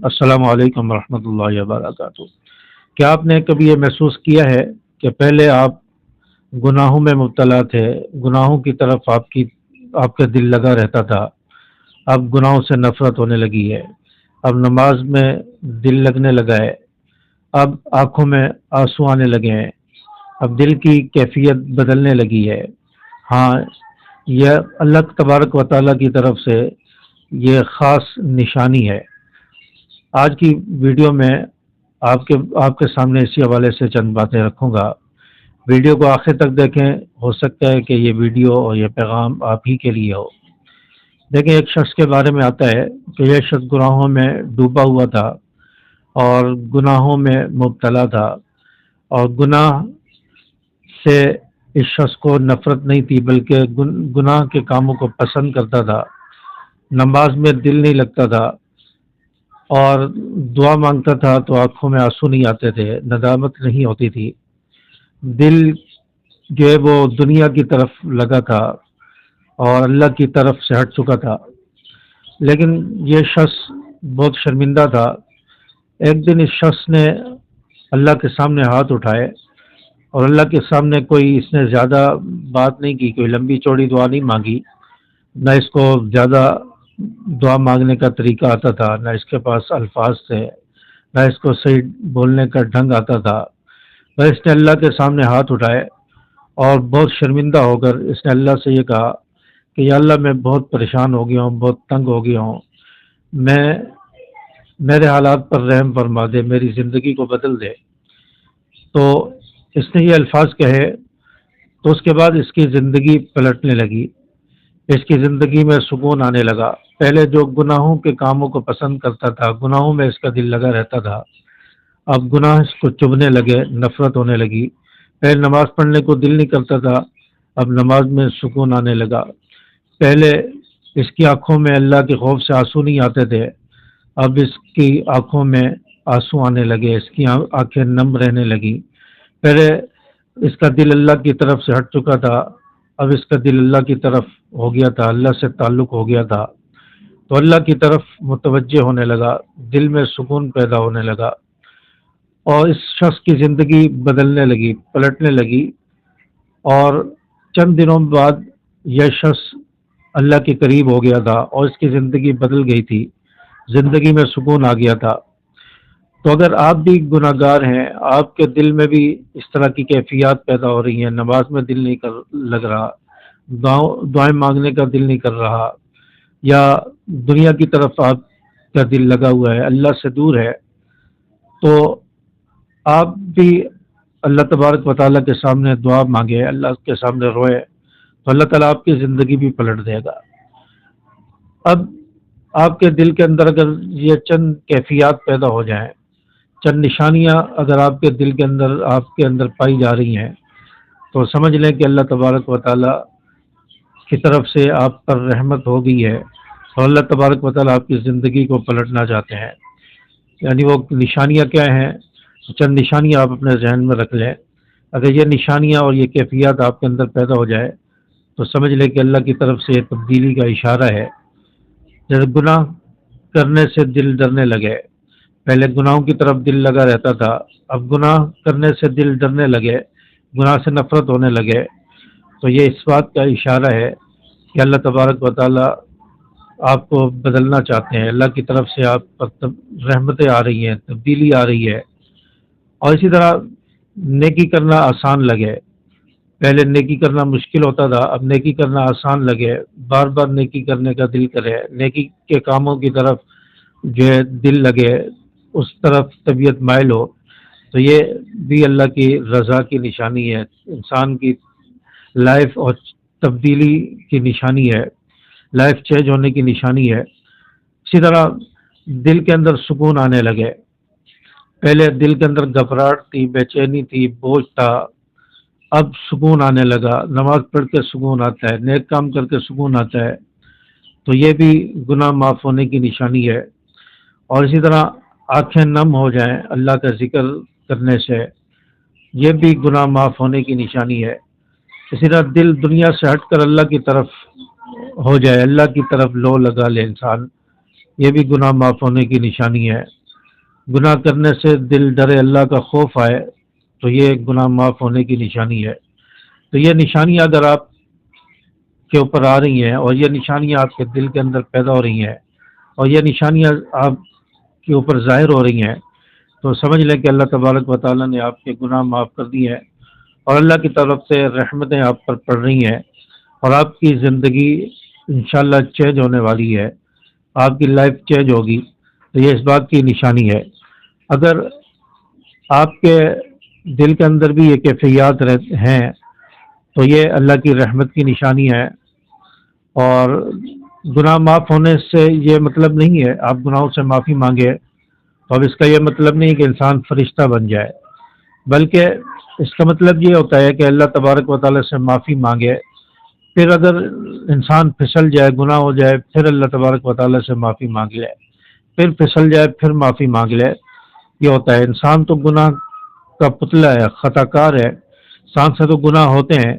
السلام علیکم ورحمۃ اللہ وبرکاتہ۔ کیا آپ نے کبھی یہ محسوس کیا ہے کہ پہلے آپ گناہوں میں مبتلا تھے، گناہوں کی طرف آپ کا دل لگا رہتا تھا، اب گناہوں سے نفرت ہونے لگی ہے، اب نماز میں دل لگنے لگا ہے، اب آنکھوں میں آنسو آنے لگے ہیں، اب دل کی کیفیت بدلنے لگی ہے؟ ہاں، یہ اللہ تبارک و تعالیٰ کی طرف سے یہ خاص نشانی ہے۔ آج کی ویڈیو میں آپ کے سامنے اسی حوالے سے چند باتیں رکھوں گا۔ ویڈیو کو آخر تک دیکھیں، ہو سکتا ہے کہ یہ ویڈیو اور یہ پیغام آپ ہی کے لیے ہو۔ دیکھیں، ایک شخص کے بارے میں آتا ہے کہ یہ شخص گناہوں میں ڈوبا ہوا تھا اور گناہوں میں مبتلا تھا، اور گناہ سے اس شخص کو نفرت نہیں تھی، بلکہ گناہ کے کاموں کو پسند کرتا تھا، نماز میں دل نہیں لگتا تھا، اور دعا مانگتا تھا تو آنکھوں میں آنسو نہیں آتے تھے، ندامت نہیں ہوتی تھی، دل جو ہے وہ دنیا کی طرف لگا تھا اور اللہ کی طرف سے ہٹ چکا تھا۔ لیکن یہ شخص بہت شرمندہ تھا۔ ایک دن اس شخص نے اللہ کے سامنے ہاتھ اٹھائے، اور اللہ کے سامنے کوئی اس نے زیادہ بات نہیں کی، کوئی لمبی چوڑی دعا نہیں مانگی، نہ اس کو زیادہ دعا مانگنے کا طریقہ آتا تھا، نہ اس کے پاس الفاظ تھے، نہ اس کو صحیح بولنے کا ڈھنگ آتا تھا۔ بس اس نے اللہ کے سامنے ہاتھ اٹھائے اور بہت شرمندہ ہو کر اس نے اللہ سے یہ کہا کہ یا اللہ، میں بہت پریشان ہو گیا ہوں، بہت تنگ ہو گیا ہوں، میرے حالات پر رحم فرما دے، میری زندگی کو بدل دے۔ تو اس نے یہ الفاظ کہے تو اس کے بعد اس کی زندگی پلٹنے لگی، اس کی زندگی میں سکون آنے لگا۔ پہلے جو گناہوں کے کاموں کو پسند کرتا تھا، گناہوں میں اس کا دل لگا رہتا تھا، اب گناہ اس کو چبھنے لگے، نفرت ہونے لگی۔ پہلے نماز پڑھنے کو دل نہیں کرتا تھا، اب نماز میں سکون آنے لگا۔ پہلے اس کی آنکھوں میں اللہ کے خوف سے آنسو نہیں آتے تھے، اب اس کی آنکھوں میں آنسو آنے لگے، اس کی آنکھیں نم رہنے لگی۔ پہلے اس کا دل اللہ کی طرف سے ہٹ چکا تھا، اب اس کا دل اللہ کی طرف ہو گیا تھا، اللہ سے تعلق ہو گیا تھا، تو اللہ کی طرف متوجہ ہونے لگا، دل میں سکون پیدا ہونے لگا، اور اس شخص کی زندگی بدلنے لگی، پلٹنے لگی۔ اور چند دنوں بعد یہ شخص اللہ کے قریب ہو گیا تھا اور اس کی زندگی بدل گئی تھی، زندگی میں سکون آ گیا تھا۔ تو اگر آپ بھی گناہ گار ہیں، آپ کے دل میں بھی اس طرح کی کیفیات پیدا ہو رہی ہیں، نماز میں دل نہیں لگ رہا، دعائیں مانگنے کا دل نہیں کر رہا، یا دنیا کی طرف آپ کا دل لگا ہوا ہے، اللہ سے دور ہے، تو آپ بھی اللہ تبارک و تعالیٰ کے سامنے دعا مانگے، اللہ کے سامنے روئے، تو اللہ تعالیٰ آپ کی زندگی بھی پلٹ دے گا۔ اب آپ کے دل کے اندر اگر یہ چند کیفیات پیدا ہو جائیں، چند نشانیاں اگر آپ کے دل کے اندر آپ کے اندر پائی جا رہی ہیں، تو سمجھ لیں کہ اللہ تبارک و تعالیٰ کی طرف سے آپ پر رحمت ہو گئی ہے، اور اللہ تبارک و تعالیٰ آپ کی زندگی کو پلٹنا چاہتے ہیں۔ یعنی وہ نشانیاں کیا ہیں؟ چند نشانیاں آپ اپنے ذہن میں رکھ لیں۔ اگر یہ نشانیاں اور یہ کیفیات آپ کے اندر پیدا ہو جائے تو سمجھ لیں کہ اللہ کی طرف سے تبدیلی کا اشارہ ہے۔ جیسے گناہ کرنے سے دل ڈرنے لگے، پہلے گناہوں کی طرف دل لگا رہتا تھا، اب گناہ کرنے سے دل ڈرنے لگے، گناہ سے نفرت ہونے لگے، تو یہ اس بات کا اشارہ ہے کہ اللہ تبارک و تعالیٰ آپ کو بدلنا چاہتے ہیں، اللہ کی طرف سے آپ پر رحمتیں آ رہی ہیں، تبدیلی آ رہی ہے۔ اور اسی طرح نیکی کرنا آسان لگے، پہلے نیکی کرنا مشکل ہوتا تھا، اب نیکی کرنا آسان لگے، بار بار نیکی کرنے کا دل کرے، نیکی کے کاموں کی طرف جو ہے دل لگے، اس طرف طبیعت مائل ہو، تو یہ بھی اللہ کی رضا کی نشانی ہے، انسان کی لائف اور تبدیلی کی نشانی ہے، لائف چینج ہونے کی نشانی ہے۔ اسی طرح دل کے اندر سکون آنے لگے، پہلے دل کے اندر گھبراہٹ تھی، بے چینی تھی، بوجھ تھا، اب سکون آنے لگا، نماز پڑھ کے سکون آتا ہے، نیک کام کر کے سکون آتا ہے، تو یہ بھی گناہ معاف ہونے کی نشانی ہے۔ اور اسی طرح آنکھیں نم ہو جائیں اللہ کا ذکر کرنے سے، یہ بھی گناہ معاف ہونے کی نشانی ہے۔ اسی طرح دل دنیا سے ہٹ کر اللہ کی طرف ہو جائے، اللہ کی طرف لو لگا لے انسان، یہ بھی گناہ معاف ہونے کی نشانی ہے۔ گناہ کرنے سے دل ڈرے، اللہ کا خوف آئے، تو یہ گناہ معاف ہونے کی نشانی ہے۔ تو یہ نشانیاں اگر آپ کے اوپر آ رہی ہیں اور یہ نشانیاں آپ کے دل کے اندر پیدا ہو رہی ہیں اور یہ نشانیاں آپ کے اوپر ظاہر ہو رہی ہیں، تو سمجھ لیں کہ اللہ تبارک و تعالیٰ نے آپ کے گناہ معاف کر دیے ہیں اور اللہ کی طرف سے رحمتیں آپ پر پڑ رہی ہیں اور آپ کی زندگی انشاءاللہ چینج ہونے والی ہے، آپ کی لائف چینج ہوگی۔ تو یہ اس بات کی نشانی ہے۔ اگر آپ کے دل کے اندر بھی یہ کیفیات ہیں تو یہ اللہ کی رحمت کی نشانی ہے۔ اور گناہ معاف ہونے سے یہ مطلب نہیں ہے آپ گناہوں سے معافی مانگے تو اب اس کا یہ مطلب نہیں کہ انسان فرشتہ بن جائے، بلکہ اس کا مطلب یہ ہوتا ہے کہ اللہ تبارک و تعالیٰ سے معافی مانگے، پھر اگر انسان پھسل جائے، گناہ ہو جائے، پھر اللہ تبارک و تعالیٰ سے معافی مانگ لے، پھر پھسل جائے، پھر معافی مانگ لے۔ یہ ہوتا ہے، انسان تو گناہ کا پتلا ہے، خطا کار ہے، انسان سے تو گناہ ہوتے ہیں،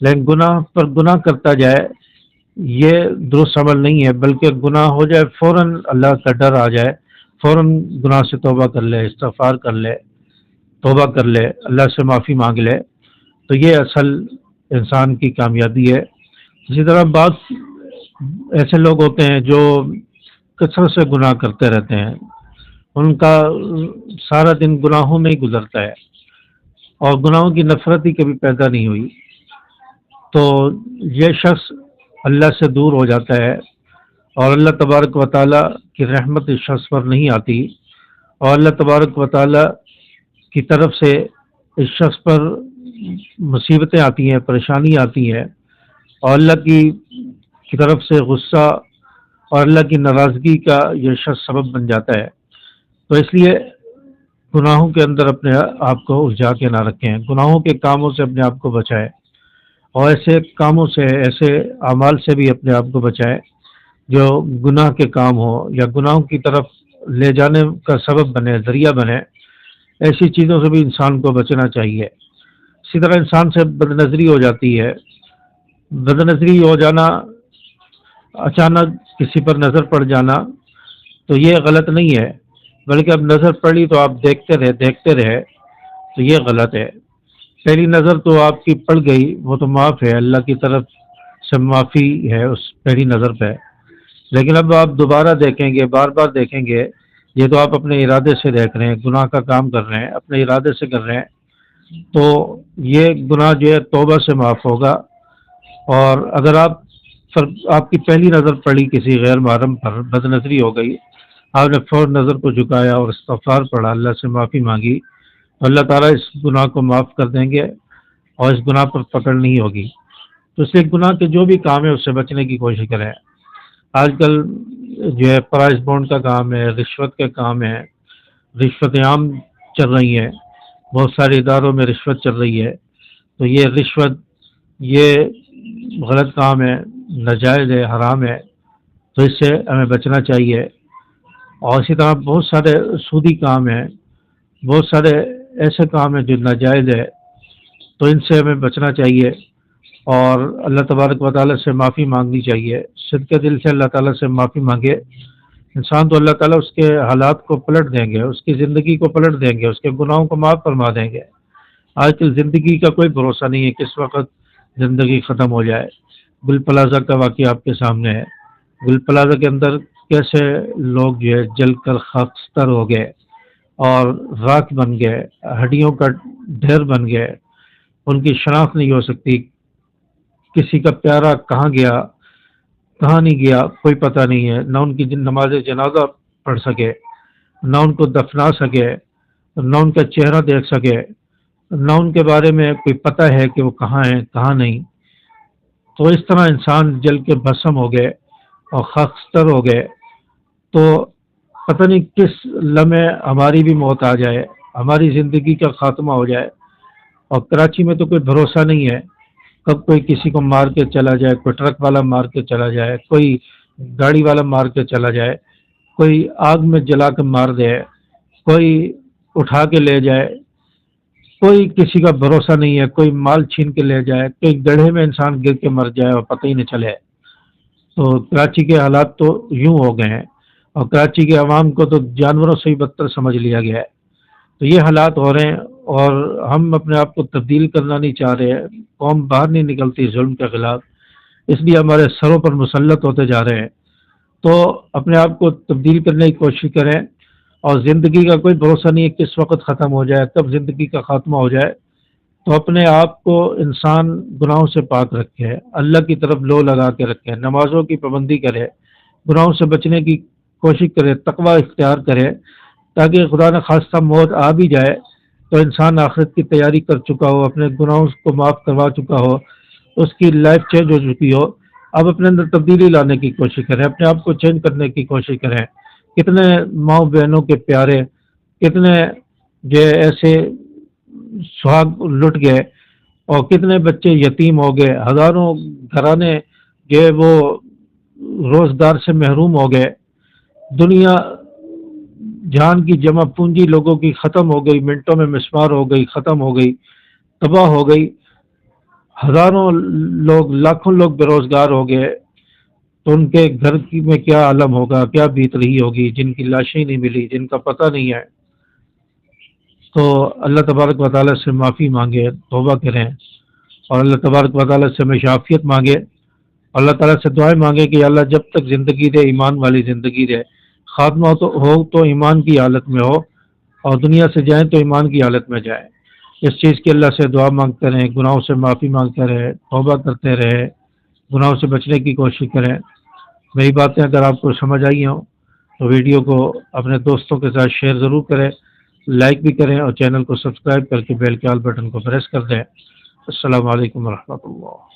لیکن گناہ پر گناہ کرتا جائے یہ درست عمل نہیں ہے، بلکہ گناہ ہو جائے فوراً اللہ کا ڈر آ جائے، فوراً گناہ سے توبہ کر لے، استغفار کر لے، توبہ کر لے، اللہ سے معافی مانگ لے، تو یہ اصل انسان کی کامیابی ہے۔ اسی طرح بعض ایسے لوگ ہوتے ہیں جو کثرت سے گناہ کرتے رہتے ہیں، ان کا سارا دن گناہوں میں ہی گزرتا ہے اور گناہوں کی نفرت ہی کبھی پیدا نہیں ہوئی، تو یہ شخص اللہ سے دور ہو جاتا ہے اور اللہ تبارک و تعالیٰ کی رحمت اس شخص پر نہیں آتی، اور اللہ تبارک و تعالیٰ کی طرف سے اس شخص پر مصیبتیں آتی ہیں، پریشانی آتی ہیں، اور اللہ کی طرف سے غصہ اور اللہ کی ناراضگی کا یہ شخص سبب بن جاتا ہے۔ تو اس لیے گناہوں کے اندر اپنے آپ کو الجھا کے نہ رکھیں، گناہوں کے کاموں سے اپنے آپ کو بچائیں اور ایسے کاموں سے، ایسے اعمال سے بھی اپنے آپ کو بچائیں جو گناہ کے کام ہو یا گناہوں کی طرف لے جانے کا سبب بنے، ذریعہ بنے، ایسی چیزوں سے بھی انسان کو بچنا چاہیے۔ اسی طرح انسان سے بد نظری ہو جاتی ہے، بد نظری ہو جانا، اچانک کسی پر نظر پڑ جانا، تو یہ غلط نہیں ہے، بلکہ اب نظر پڑی تو آپ دیکھتے رہے تو یہ غلط ہے۔ پہلی نظر تو آپ کی پڑ گئی، وہ تو معاف ہے، اللہ کی طرف سے معافی ہے اس پہلی نظر پہ، لیکن اب آپ دوبارہ دیکھیں گے، بار بار دیکھیں گے، یہ تو آپ اپنے ارادے سے دیکھ رہے ہیں، گناہ کا کام کر رہے ہیں، اپنے ارادے سے کر رہے ہیں، تو یہ گناہ جو ہے توبہ سے معاف ہوگا۔ اور اگر آپ کی پہلی نظر پڑی کسی غیر محرم پر، بد نظری ہو گئی، آپ نے فوراً نظر کو جھکایا اور استغفار پڑھا، اللہ سے معافی مانگی، تو اللہ تعالیٰ اس گناہ کو معاف کر دیں گے اور اس گناہ پر پکڑ نہیں ہوگی۔ تو اس لیے گناہ کے جو بھی کام ہے اس سے بچنے کی کوشش کریں۔ آج کل جو ہے پرائز بونڈ کا کام ہے، رشوت کے کام ہے، رشوت عام چل رہی ہے، بہت سارے اداروں میں رشوت چل رہی ہے، تو یہ رشوت یہ غلط کام ہے، ناجائز ہے، حرام ہے، تو اس سے ہمیں بچنا چاہیے۔ اور اسی طرح بہت سارے سودی کام ہیں، بہت سارے ایسے کام ہیں جو ناجائز ہے، تو ان سے ہمیں بچنا چاہیے اور اللہ تبارک و تعالیٰ سے معافی مانگنی چاہیے۔ صدقے دل سے اللہ تعالیٰ سے معافی مانگے انسان، تو اللہ تعالیٰ اس کے حالات کو پلٹ دیں گے، اس کی زندگی کو پلٹ دیں گے، اس کے گناہوں کو معاف فرما دیں گے۔ آج کل زندگی کا کوئی بھروسہ نہیں ہے، کس وقت زندگی ختم ہو جائے۔ گل پلازہ کا واقعہ آپ کے سامنے ہے، گل پلازہ کے اندر کیسے لوگ جو ہے جل کر خاکستر ہو گئے اور راکھ بن گئے، ہڈیوں کا ڈھیر بن گئے، ان کی شناخت نہیں ہو سکتی، کسی کا پیارا کہاں گیا کہاں نہیں گیا کوئی پتہ نہیں ہے، نہ ان کی نماز جنازہ پڑھ سکے، نہ ان کو دفنا سکے، نہ ان کا چہرہ دیکھ سکے، نہ ان کے بارے میں کوئی پتہ ہے کہ وہ کہاں ہیں کہاں نہیں۔ تو اس طرح انسان جل کے بھسم ہو گئے اور خاکستر ہو گئے، تو پتہ نہیں کس لمحے ہماری بھی موت آ جائے، ہماری زندگی کا خاتمہ ہو جائے۔ اور کراچی میں تو کوئی بھروسہ نہیں ہے، کب کوئی کسی کو مار کے چلا جائے، کوئی ٹرک والا مار کے چلا جائے، کوئی گاڑی والا مار کے چلا جائے، کوئی آگ میں جلا کے مار دے، کوئی اٹھا کے لے جائے، کوئی کسی کا بھروسہ نہیں ہے، کوئی مال چھین کے لے جائے، کوئی گڑھے میں انسان گر کے مر جائے اور پتہ ہی نہ چلے۔ تو کراچی کے حالات تو یوں ہو گئے ہیں، اور کراچی کے عوام کو تو جانوروں سے ہی بدتر سمجھ لیا گیا ہے۔ تو یہ حالات ہو رہے ہیں، اور ہم اپنے آپ کو تبدیل کرنا نہیں چاہ رہے ہیں، قوم باہر نہیں نکلتی ظلم کے خلاف، اس لیے ہمارے سروں پر مسلط ہوتے جا رہے ہیں۔ تو اپنے آپ کو تبدیل کرنے کی کوشش کریں، اور زندگی کا کوئی بھروسہ نہیں ہے کس وقت ختم ہو جائے، کب زندگی کا خاتمہ ہو جائے۔ تو اپنے آپ کو انسان گناہوں سے پاک رکھے، اللہ کی طرف لو لگا کے رکھے، نمازوں کی پابندی کرے، گناہوں سے بچنے کی کوشش کرے، تقوی اختیار کرے، تاکہ خدا نہ خواستہ موت آ بھی جائے تو انسان آخرت کی تیاری کر چکا ہو، اپنے گناہوں کو معاف کروا چکا ہو، اس کی لائف چینج ہو چکی ہو۔ اب اپنے اندر تبدیلی لانے کی کوشش کریں، اپنے آپ کو چینج کرنے کی کوشش کریں۔ کتنے ماؤں بہنوں کے پیارے، کتنے جو ایسے سہاگ لٹ گئے، اور کتنے بچے یتیم ہو گئے، ہزاروں گھرانے جو ہے وہ روزگار سے محروم ہو گئے، دنیا جہان کی جمع پونجی لوگوں کی ختم ہو گئی، منٹوں میں مسمار ہو گئی، ختم ہو گئی، تباہ ہو گئی، ہزاروں لوگ، لاکھوں لوگ بے روزگار ہو گئے۔ تو ان کے گھر میں کیا عالم ہوگا، کیا بیت رہی ہوگی، جن کی لاشیں نہیں ملی، جن کا پتہ نہیں ہے۔ تو اللہ تبارک و تعالیٰ سے معافی مانگے، توبہ کریں، اور اللہ تبارک و تعالیٰ سے ہمیں عافیت مانگے، اللہ تعالیٰ سے دعائیں مانگے کہ یا اللہ جب تک زندگی دے ایمان والی زندگی دے، خاتمہ ہو تو ایمان کی حالت میں ہو، اور دنیا سے جائیں تو ایمان کی حالت میں جائیں۔ اس چیز کی اللہ سے دعا مانگتے رہیں، گناہوں سے معافی مانگتے رہے، توبہ کرتے رہے، گناہوں سے بچنے کی کوشش کریں۔ میری باتیں اگر آپ کو سمجھ آئی ہوں تو ویڈیو کو اپنے دوستوں کے ساتھ شیئر ضرور کریں، لائک بھی کریں، اور چینل کو سبسکرائب کر کے بیل کے آل بٹن کو پریس کر دیں۔ السلام علیکم ورحمۃ اللہ۔